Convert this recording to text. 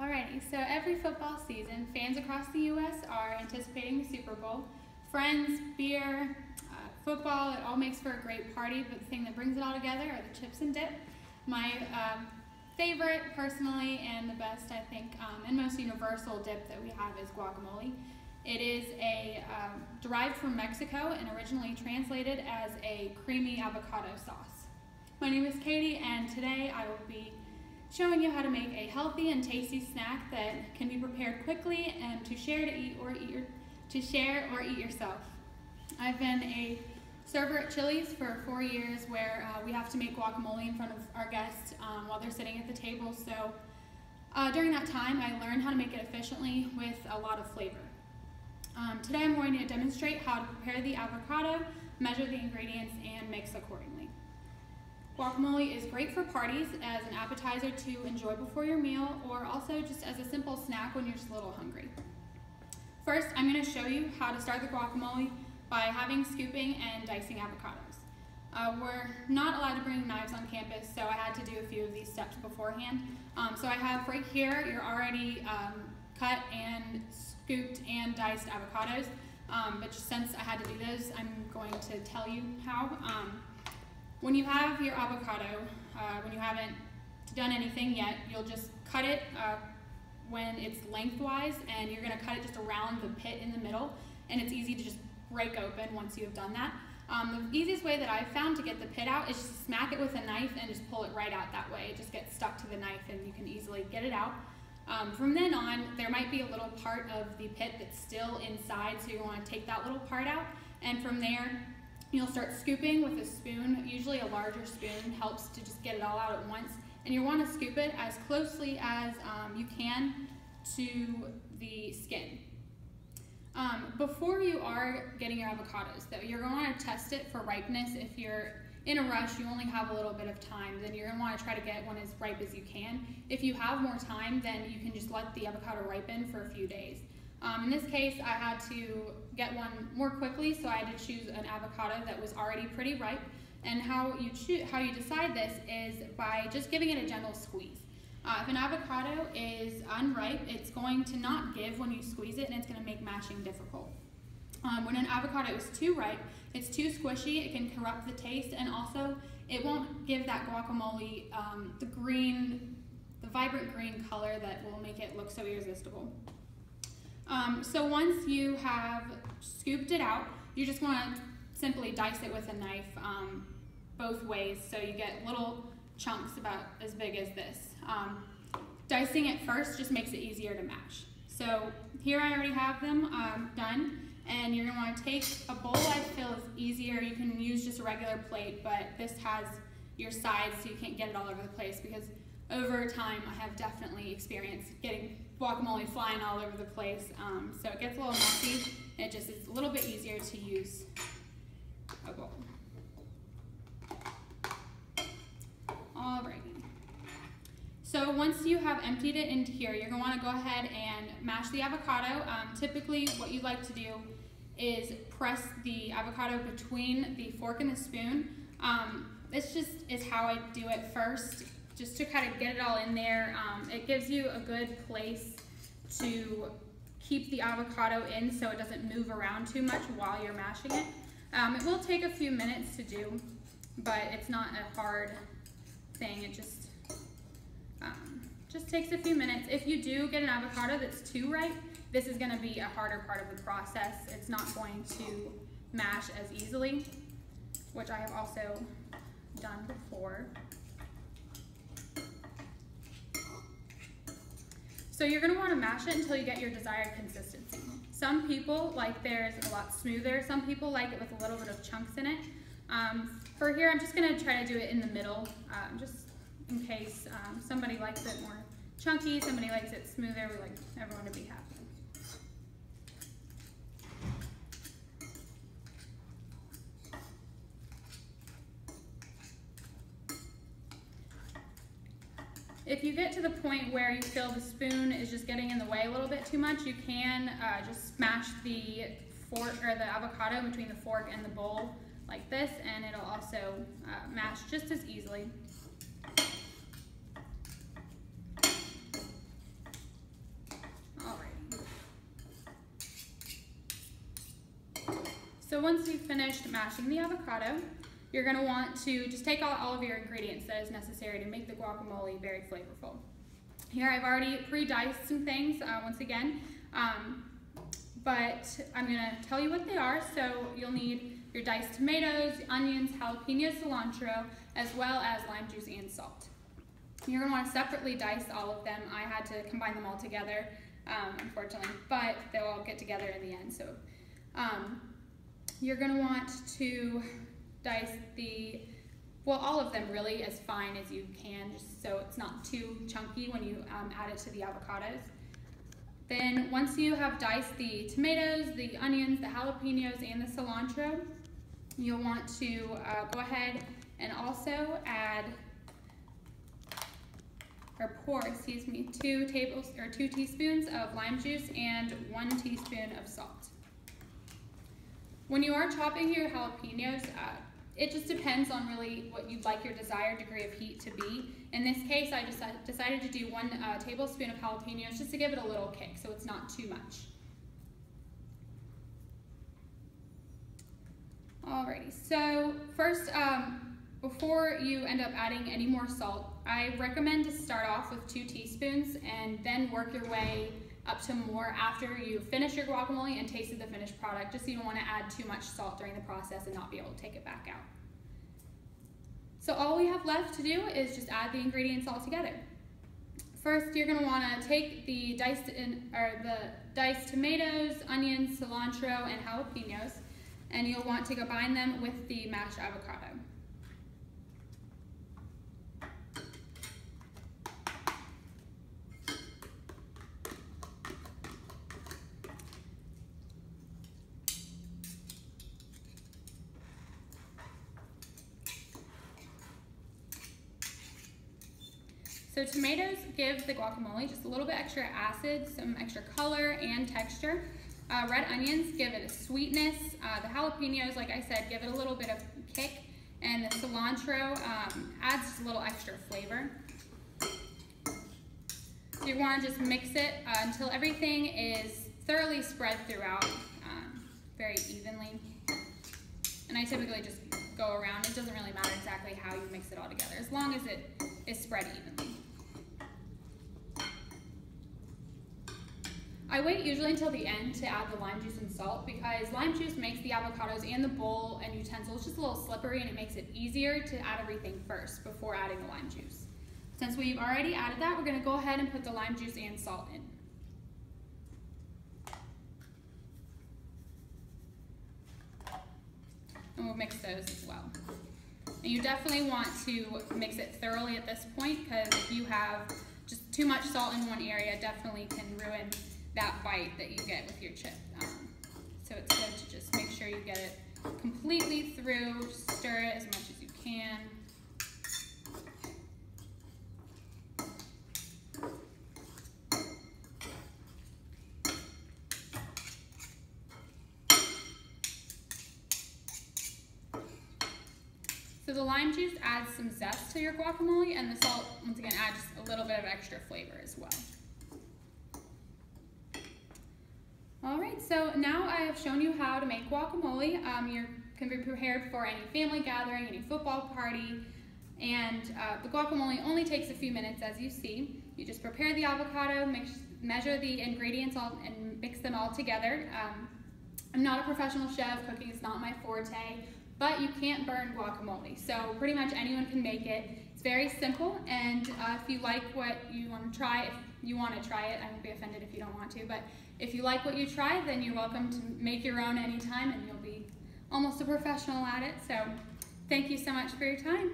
Alrighty, so every football season, fans across the U.S. are anticipating the Super Bowl. Friends, beer, football, it all makes for a great party, but the thing that brings it all together are the chips and dip. My favorite, personally, and the best, I think, and most universal dip that we have is guacamole. It is derived from Mexico and originally translated as a creamy avocado sauce. My name is Katie, and today I will be showing you how to make a healthy and tasty snack that can be prepared quickly and to share or eat yourself. I've been a server at Chili's for 4 years, where we have to make guacamole in front of our guests while they're sitting at the table. So during that time, I learned how to make it efficiently with a lot of flavor. Today I'm going to demonstrate how to prepare the avocado, measure the ingredients, and mix accordingly. Guacamole is great for parties as an appetizer to enjoy before your meal, or also just as a simple snack when you're just a little hungry. First, I'm going to show you how to start the guacamole by scooping and dicing avocados. We're not allowed to bring knives on campus, so I had to do a few of these steps beforehand. So I have right here your already cut and scooped and diced avocados, but just since I had to do those, I'm going to tell you how. When you have your avocado, when you haven't done anything yet, you'll just cut it when it's lengthwise, and you're going to cut it just around the pit in the middle, and it's easy to just break open once you have done that. The easiest way that I've found to get the pit out is just smack it with a knife and just pull it right out that way. It just gets stuck to the knife and you can easily get it out. From then on, there might be a little part of the pit that's still inside, so you want to take that little part out, and from there you'll start scooping with a spoon. Usually a larger spoon helps to just get it all out at once, and you want to scoop it as closely as you can to the skin. Before you are getting your avocados, though, you're going to want to test it for ripeness. If you're in a rush, you only have a little bit of time, then you're going to want to try to get one as ripe as you can. If you have more time, then you can just let the avocado ripen for a few days. In this case, I had to get one more quickly, so I had to choose an avocado that was already pretty ripe. And how you decide this is by just giving it a gentle squeeze. If an avocado is unripe, it's going to not give when you squeeze it, and it's going to make mashing difficult. When an avocado is too ripe, it's too squishy, it can corrupt the taste, and also it won't give that guacamole the vibrant green color that will make it look so irresistible. So once you have scooped it out, you just want to simply dice it with a knife both ways, so you get little chunks about as big as this. Dicing it first just makes it easier to mash. So here I already have them done, and you're going to want to take a bowl. I feel is easier. You can use just a regular plate, but this has your sides so you can't get it all over the place, because over time I have definitely experienced getting guacamole flying all over the place, so it gets a little messy, and it just is a little bit easier to use a bowl. Alrighty. So once you have emptied it into here, you're going to want to go ahead and mash the avocado. Typically what you'd like to do is press the avocado between the fork and the spoon. This just is how I do it first, just to kind of get it all in there. It gives you a good place to keep the avocado in so it doesn't move around too much while you're mashing it. It will take a few minutes to do, but it's not a hard thing. It just takes a few minutes. If you do get an avocado that's too ripe, this is going to be a harder part of the process. It's not going to mash as easily, which I have also done before. So you're going to want to mash it until you get your desired consistency. Some people like theirs a lot smoother. Some people like it with a little bit of chunks in it. For here, I'm just going to try to do it in the middle, just in case somebody likes it more chunky, somebody likes it smoother. We like everyone to be happy. If you get to the point where you feel the spoon is just getting in the way a little bit too much, you can just smash the fork or the avocado between the fork and the bowl like this, and it'll also mash just as easily. So once you've finished mashing the avocado, you're going to want to just take out all of your ingredients that is necessary to make the guacamole very flavorful. Here I've already pre-diced some things once again, but I'm going to tell you what they are. So you'll need your diced tomatoes, onions, jalapenos, cilantro, as well as lime juice and salt. You're going to want to separately dice all of them. I had to combine them all together, unfortunately, but they'll all get together in the end. So you're going to want to dice all of them really as fine as you can, just so it's not too chunky when you add it to the avocados. Then once you have diced the tomatoes, the onions, the jalapenos, and the cilantro, you'll want to go ahead and also add, or pour, 2 teaspoons of lime juice and 1 teaspoon of salt. When you are chopping your jalapenos, it just depends on really what you'd like your desired degree of heat to be. In this case, I just decided to do 1 tablespoon of jalapenos just to give it a little kick so it's not too much. Alrighty, so first, before you end up adding any more salt, I recommend to start off with 2 teaspoons and then work your way up to more after you finish your guacamole and tasted the finished product, just so you don't want to add too much salt during the process and not be able to take it back out. So all we have left to do is just add the ingredients all together. First, you're going to want to take the diced tomatoes, onions, cilantro, and jalapenos, and you'll want to combine them with the mashed avocado. So tomatoes give the guacamole just a little bit extra acid, some extra color and texture. Red onions give it a sweetness. The jalapenos, like I said, give it a little bit of kick. And the cilantro adds just a little extra flavor. So you want to just mix it until everything is thoroughly spread throughout very evenly. And I typically just go around. It doesn't really matter exactly how you mix it all together, as long as it is spread evenly. I wait usually until the end to add the lime juice and salt because lime juice makes the avocados and the bowl and utensils just a little slippery, and it makes it easier to add everything first before adding the lime juice. Since we've already added that, we're going to go ahead and put the lime juice and salt in. And we'll mix those as well. And you definitely want to mix it thoroughly at this point, because if you have just too much salt in one area, it definitely can ruin that bite that you get with your chip. So it's good to just make sure you get it completely through, just stir it as much as you can. So the lime juice adds some zest to your guacamole, and the salt, once again, adds a little bit of extra flavor as well. All right, so now I have shown you how to make guacamole. You can be prepared for any family gathering, any football party, and the guacamole only takes a few minutes, as you see. You just prepare the avocado, measure the ingredients and mix them all together. I'm not a professional chef, cooking is not my forte, but you can't burn guacamole, so pretty much anyone can make it. It's very simple, and if you like what you want to try, if you want to try it, I won't be offended if you don't want to, but if you like what you try, then you're welcome to make your own anytime, and you'll be almost a professional at it. So thank you so much for your time.